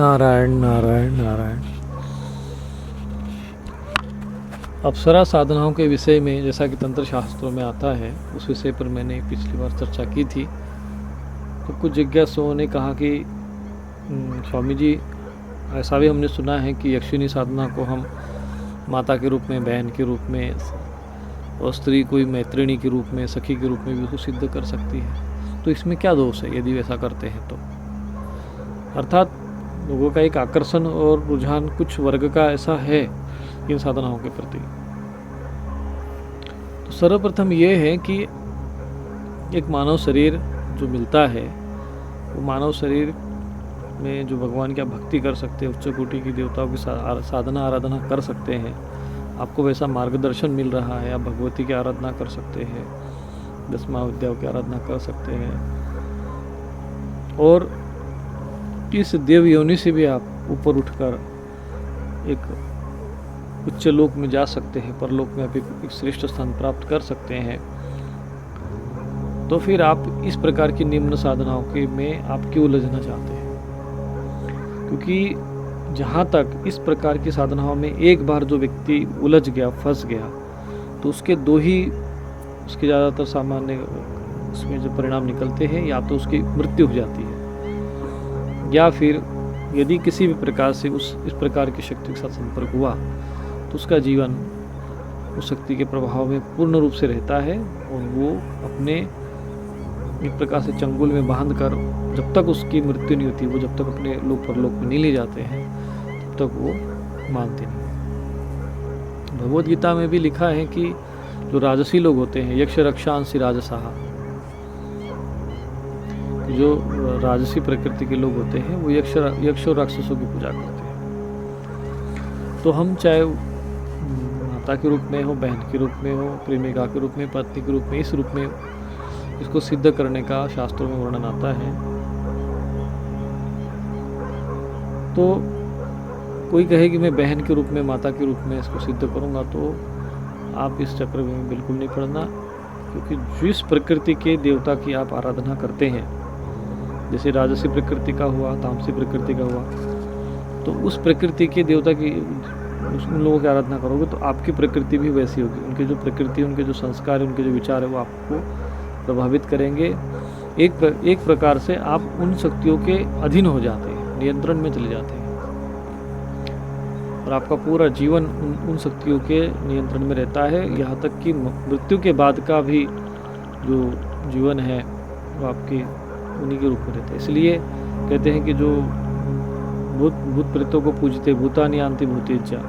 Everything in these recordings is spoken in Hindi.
नारायण नारायण नारायण। अप्सरा साधनाओं के विषय में जैसा कि तंत्र शास्त्रों में आता है, उस विषय पर मैंने पिछली बार चर्चा की थी। तो कुछ जिज्ञासुओं ने कहा कि स्वामी जी, ऐसा भी हमने सुना है कि यक्षिणी साधना को हम माता के रूप में, बहन के रूप में, और स्त्री कोई मैत्रिणी के रूप में, सखी के रूप में भी उसको सिद्ध कर सकती है। तो इसमें क्या दोष है यदि वैसा करते हैं तो? अर्थात लोगों का एक आकर्षण और रुझान कुछ वर्ग का ऐसा है इन साधनाओं के प्रति। तो सर्वप्रथम ये है कि एक मानव शरीर जो मिलता है, वो मानव शरीर में जो भगवान की आप भक्ति कर सकते हैं, उच्च कोटि की देवताओं की साधना आराधना कर सकते हैं, आपको वैसा मार्गदर्शन मिल रहा है, आप भगवती की आराधना कर सकते हैं, 10 महाविद्याओं की आराधना कर सकते हैं, और इस देव योनि से भी आप ऊपर उठकर एक उच्च लोक में जा सकते हैं, परलोक में आप एक श्रेष्ठ स्थान प्राप्त कर सकते हैं। तो फिर आप इस प्रकार की निम्न साधनाओं के में आप क्यों उलझना चाहते हैं? क्योंकि जहाँ तक इस प्रकार की साधनाओं में एक बार जो व्यक्ति उलझ गया, फंस गया, तो उसके दो ही उसके ज़्यादातर सामान्य उसमें जो परिणाम निकलते हैं, या तो उसकी मृत्यु हो जाती है, या फिर यदि किसी भी प्रकार से इस प्रकार की शक्ति के साथ संपर्क हुआ तो उसका जीवन उस शक्ति के प्रभाव में पूर्ण रूप से रहता है, और वो अपने एक प्रकार से चंगुल में बांध कर, जब तक उसकी मृत्यु नहीं होती, वो जब तक अपने लोक परलोक में नहीं ले जाते हैं, तब तक वो मानते नहीं। भगवद गीता में भी लिखा है कि जो राजसी लोग होते हैं, यक्ष रक्षांसी राजसाहा, जो राजसी प्रकृति के लोग होते हैं, वो यक्ष और राक्षसों की पूजा करते हैं। तो हम चाहे माता के रूप में हो, बहन के रूप में हो, प्रेमिका के रूप में, पत्नी के रूप में, इस रूप में इसको सिद्ध करने का शास्त्रों में वर्णन आता है। तो कोई कहे कि मैं बहन के रूप में, माता के रूप में इसको सिद्ध करूंगा, तो आप इस चक्र में बिल्कुल नहीं पड़ना। क्योंकि जिस प्रकृति के देवता की आप आराधना करते हैं, जैसे राजसी प्रकृति का हुआ, तामसी प्रकृति का हुआ, तो उस प्रकृति के देवता की उन लोगों की आराधना करोगे तो आपकी प्रकृति भी वैसी होगी। उनकी जो प्रकृति, उनके जो संस्कार है, उनके जो विचार है, वो आपको प्रभावित करेंगे। एक प्रकार से आप उन शक्तियों के अधीन हो जाते हैं, नियंत्रण में चले जाते हैं, और आपका पूरा जीवन उन शक्तियों के नियंत्रण में रहता है। यहाँ तक कि मृत्यु के बाद का भी जो जीवन है वो आपके उन्हीं के रूप में रहता है। इसलिए कहते हैं कि जो भूत प्रेतों को पूजते, भूतानि यान्ति भूतेज्या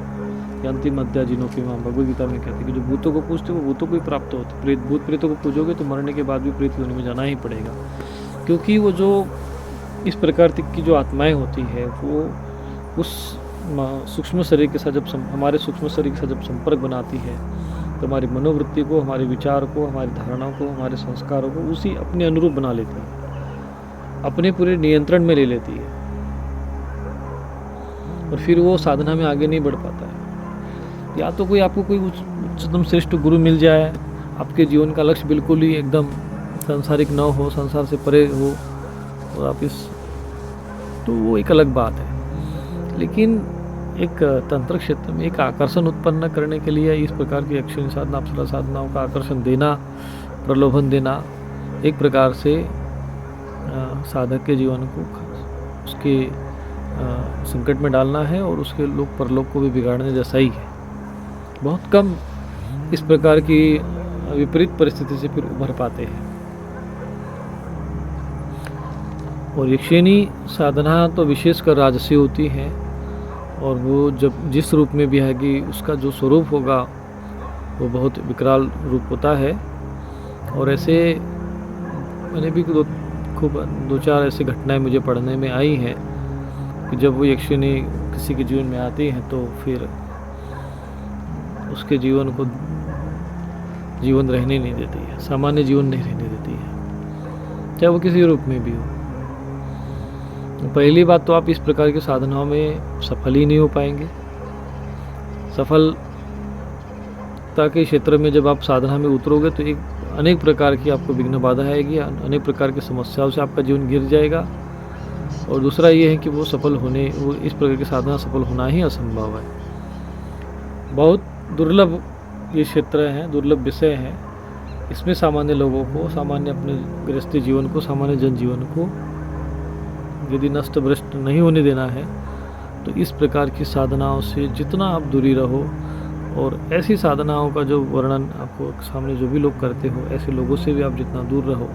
यान्ति मद्या जिनोपि मां, भगवद गीता में कहते हैं कि जो भूतों को पूजते वो भूतों को ही प्राप्त होते। भूत प्रेतों को पूजोगे तो मरने के बाद भी प्रेत योनि में जाना ही पड़ेगा। क्योंकि वो जो इस प्रकार की जो आत्माएं होती है, वो उस सूक्ष्म शरीर के साथ जब हमारे सूक्ष्म शरीर के साथ जब संपर्क बनाती है, तो हमारी मनोवृत्ति को, हमारे विचार को, हमारी धारणाओं को, हमारे संस्कारों को उसी अपने अनुरूप बना लेती है, अपने पूरे नियंत्रण में ले लेती है, और फिर वो साधना में आगे नहीं बढ़ पाता है। या तो आपको कोई उच्चतम श्रेष्ठ गुरु मिल जाए, आपके जीवन का लक्ष्य बिल्कुल ही एकदम सांसारिक न हो, संसार से परे हो, और आप तो वो एक अलग बात है। लेकिन एक तंत्र क्षेत्र में एक आकर्षण उत्पन्न करने के लिए इस प्रकार की यक्षिणी साधना, अप्सरा साधनाओं का आकर्षण देना, प्रलोभन देना, एक प्रकार से साधक के जीवन को उसके संकट में डालना है, और उसके लोक परलोक को भी बिगाड़ने जैसा ही है। बहुत कम इस प्रकार की विपरीत परिस्थिति से फिर उभर पाते हैं। और यक्षिणी साधना तो विशेषकर राजसी होती है, और वो जब जिस रूप में भी आएगी, उसका जो स्वरूप होगा वो बहुत विकराल रूप होता है। और ऐसे मैंने भी दो चार ऐसी घटनाएं मुझे पढ़ने में आई हैं कि जब वो यक्षिणी किसी के जीवन में आती हैं, तो फिर उसके जीवन को जीवन रहने नहीं देती है, सामान्य जीवन नहीं रहने देती है, चाहे वो किसी रूप में भी हो। पहली बात तो आप इस प्रकार की साधनाओं में सफल ही नहीं हो पाएंगे। सफलता के क्षेत्र में जब आप साधना में उतरोगे तो अनेक प्रकार की आपको विघ्न बाधा आएगी, अनेक प्रकार की समस्याओं से आपका जीवन गिर जाएगा, और दूसरा ये है कि वो इस प्रकार की साधना सफल होना ही असंभव है। बहुत दुर्लभ ये क्षेत्र हैं, दुर्लभ विषय हैं। इसमें सामान्य लोगों को, सामान्य अपने गृहस्थी जीवन को, सामान्य जनजीवन को यदि नष्ट भ्रष्ट नहीं होने देना है तो इस प्रकार की साधनाओं से जितना आप दूरी रहो, और ऐसी साधनाओं का जो वर्णन आपको सामने जो भी लोग करते हो, ऐसे लोगों से भी आप जितना दूर रहो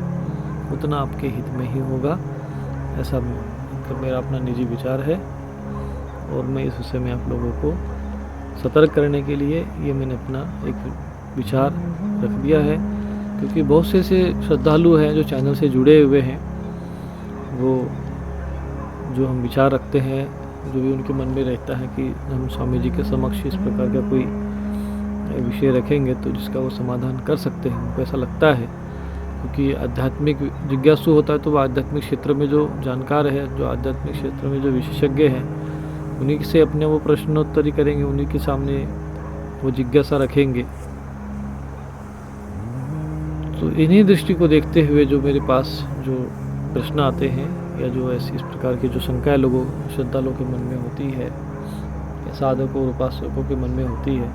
उतना आपके हित में ही होगा। ऐसा मेरा अपना निजी विचार है, और मैं इस विषय में आप लोगों को सतर्क करने के लिए ये मैंने अपना एक विचार रख दिया है। क्योंकि बहुत से ऐसे श्रद्धालु हैं जो चैनल से जुड़े हुए हैं, वो जो हम विचार रखते हैं, जो भी उनके मन में रहता है कि हम स्वामी जी के समक्ष इस प्रकार का कोई विषय रखेंगे तो जिसका वो समाधान कर सकते हैं, उनको ऐसा लगता है। क्योंकि आध्यात्मिक जिज्ञासु होता है तो वो आध्यात्मिक क्षेत्र में जो जानकार है, जो आध्यात्मिक क्षेत्र में जो विशेषज्ञ हैं, उन्हीं से अपने वो प्रश्नोत्तरी करेंगे, उन्हीं के सामने वो जिज्ञासा रखेंगे। तो इन्हीं दृष्टि को देखते हुए जो मेरे पास जो प्रश्न आते हैं, या जो ऐसी इस प्रकार की जो शंकाएं लोगों, श्रद्धालुओं के मन में होती है, या साधकों और उपासकों के मन में होती है,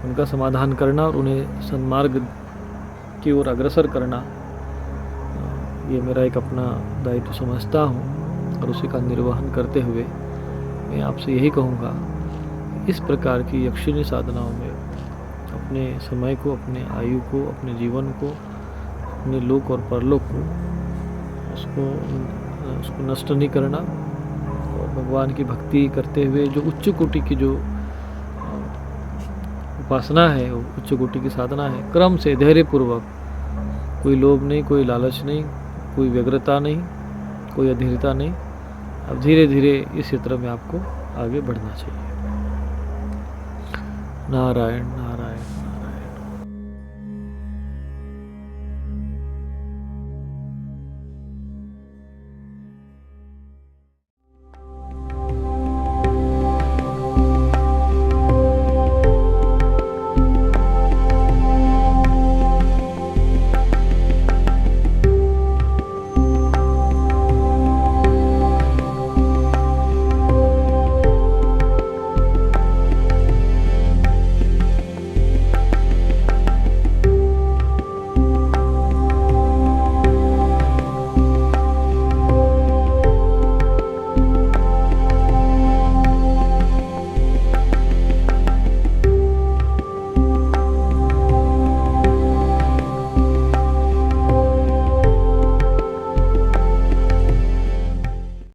उनका समाधान करना और उन्हें सन्मार्ग की ओर अग्रसर करना, ये मेरा एक अपना दायित्व समझता हूँ। और उसी का निर्वहन करते हुए मैं आपसे यही कहूँगा, इस प्रकार की यक्षिणी साधनाओं में अपने समय को, अपने आयु को, अपने जीवन को, अपने लोक और परलोक को उसको नष्ट नहीं करना, और भगवान की भक्ति करते हुए जो उच्च कोटि की जो उपासना है, उच्च कोटि की साधना है, क्रम से धैर्यपूर्वक, कोई लोभ नहीं, कोई लालच नहीं, कोई व्यग्रता नहीं, कोई अधीरता नहीं, अब धीरे धीरे इस क्षेत्र में आपको आगे बढ़ना चाहिए। नारायण नारायण।